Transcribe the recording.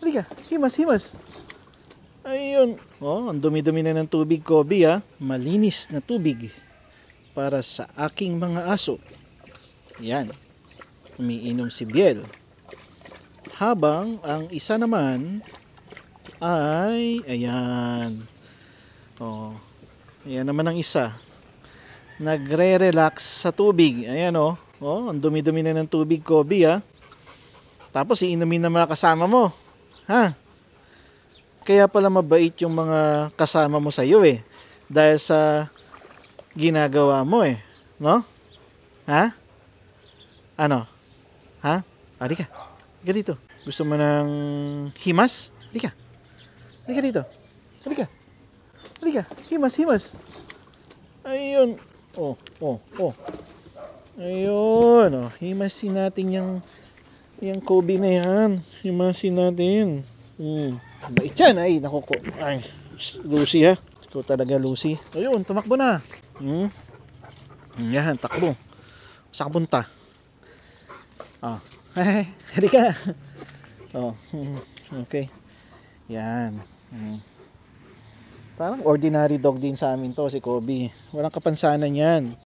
Halika, himas, himas. Ayun. Oh, ang dumi-dumi na ng tubig, Kobe, ha. Malinis na tubig para sa aking mga aso. Yan. Umiinom si Biel. Habang ang isa naman ay, ayan. Oh, ayan naman ang isa. Nagre-relax sa tubig. Ayan, oh. Oh, ang dumi-dumi na ng tubig, Kobe, ha. Tapos iinumin ng mga kasama mo. Ha? Kaya pala mabait yung mga kasama mo sa iyo eh. Dahil sa ginagawa mo eh. No? Ha? Ano? Ha? Halika. Halika dito. Gusto mo ng himas? Halika. Halika dito. Halika. Halika. Himas, himas. Ayun. Oh, oh, oh. Ayun. Oh. Himasin natin yung Kobe na yan. Himasin natin. Bait yan. Ay, naku. Ay, Lucy ha. Ito talaga Lucy. Ayun, tumakbo na. Yan, takbo. Saan ka punta? Oh. Halika. Oh. Okay. Yan. Parang ordinary dog din sa amin to, si Kobe. Walang kapansanan yan.